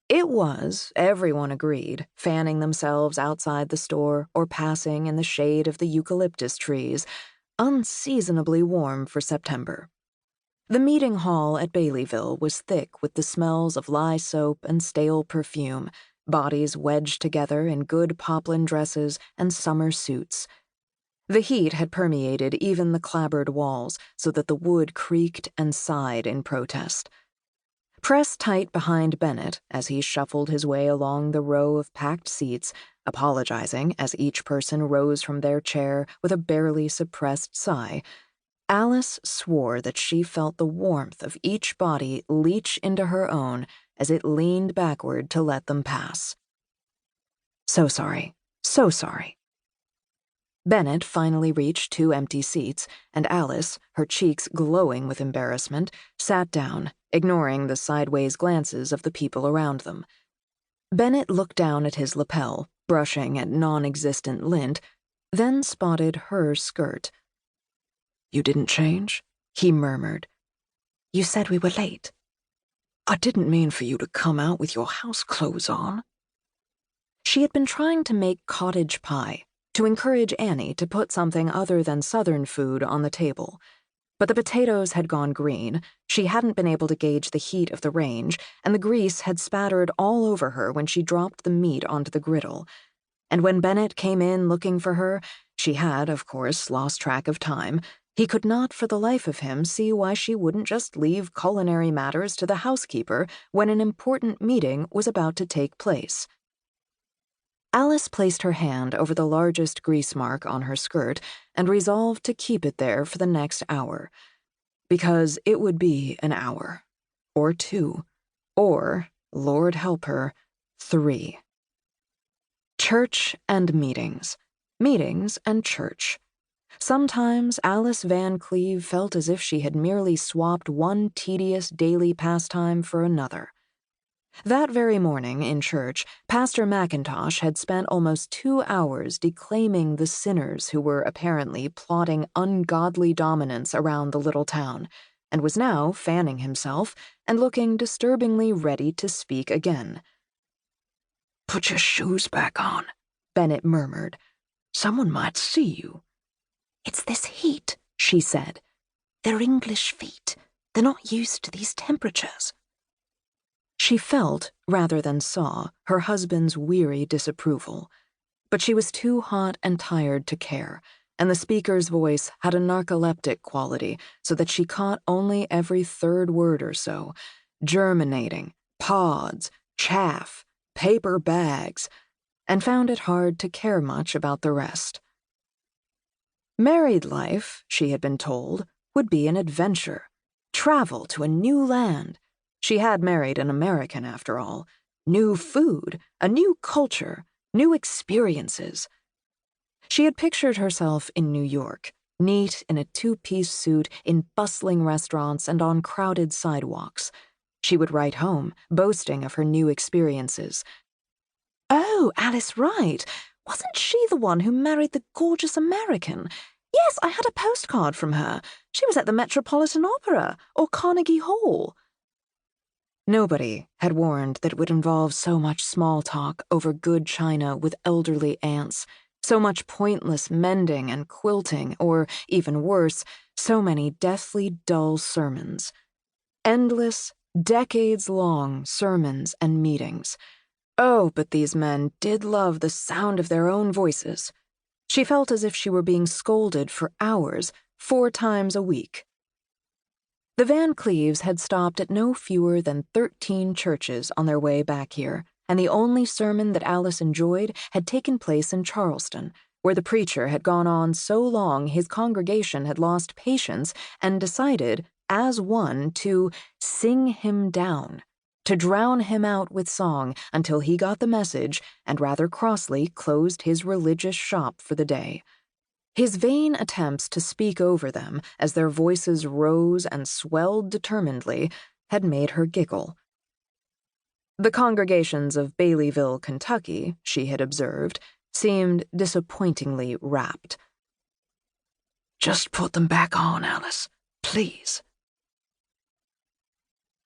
It was, everyone agreed, fanning themselves outside the store or passing in the shade of the eucalyptus trees, unseasonably warm for September. The meeting hall at Baileyville was thick with the smells of lye soap and stale perfume, bodies wedged together in good poplin dresses and summer suits. The heat had permeated even the clapboard walls so that the wood creaked and sighed in protest. Pressed tight behind Bennett as he shuffled his way along the row of packed seats, apologizing as each person rose from their chair with a barely suppressed sigh, Alice swore that she felt the warmth of each body leach into her own as it leaned backward to let them pass. So sorry, so sorry. Bennett finally reached 2 empty seats, and Alice, her cheeks glowing with embarrassment, sat down, ignoring the sideways glances of the people around them. Bennett looked down at his lapel, brushing at non-existent lint, then spotted her skirt. "You didn't change?" he murmured. "You said we were late." "I didn't mean for you to come out with your house clothes on." She had been trying to make cottage pie, to encourage Annie to put something other than Southern food on the table. But the potatoes had gone green, she hadn't been able to gauge the heat of the range, and the grease had spattered all over her when she dropped the meat onto the griddle. And when Bennett came in looking for her, she had, of course, lost track of time. He could not for the life of him see why she wouldn't just leave culinary matters to the housekeeper when an important meeting was about to take place. Alice placed her hand over the largest grease mark on her skirt and resolved to keep it there for the next hour. Because it would be an hour. Or 2. Or, Lord help her, 3. Church and meetings. Meetings and church. Sometimes Alice Van Cleve felt as if she had merely swapped one tedious daily pastime for another. That very morning in church, Pastor McIntosh had spent almost 2 hours declaiming the sinners who were apparently plotting ungodly dominance around the little town, and was now fanning himself and looking disturbingly ready to speak again. "Put your shoes back on," Bennett murmured. "Someone might see you." "It's this heat," she said. "They're English feet. They're not used to these temperatures." She felt, rather than saw, her husband's weary disapproval. But she was too hot and tired to care, and the speaker's voice had a narcoleptic quality so that she caught only every third word or so, germinating, pods, chaff, paper bags, and found it hard to care much about the rest. Married life, she had been told, would be an adventure. Travel to a new land. She had married an American, after all. New food, a new culture, new experiences. She had pictured herself in New York, neat in a 2-piece suit in bustling restaurants and on crowded sidewalks. She would write home, boasting of her new experiences. "Oh, Alice Wright. Wasn't she the one who married the gorgeous American? Yes, I had a postcard from her. She was at the Metropolitan Opera or Carnegie Hall." Nobody had warned that it would involve so much small talk over good china with elderly aunts, so much pointless mending and quilting, or, even worse, so many deathly dull sermons. Endless, decades-long sermons and meetings. Oh, but these men did love the sound of their own voices. She felt as if she were being scolded for hours, 4 times a week. The Van Cleves had stopped at no fewer than 13 churches on their way back here, and the only sermon that Alice enjoyed had taken place in Charleston, where the preacher had gone on so long his congregation had lost patience and decided, as one, to sing him down, to drown him out with song until he got the message and rather crossly closed his religious shop for the day. His vain attempts to speak over them as their voices rose and swelled determinedly had made her giggle. The congregations of Baileyville, Kentucky, she had observed, seemed disappointingly rapt. "Just put them back on, Alice, please,"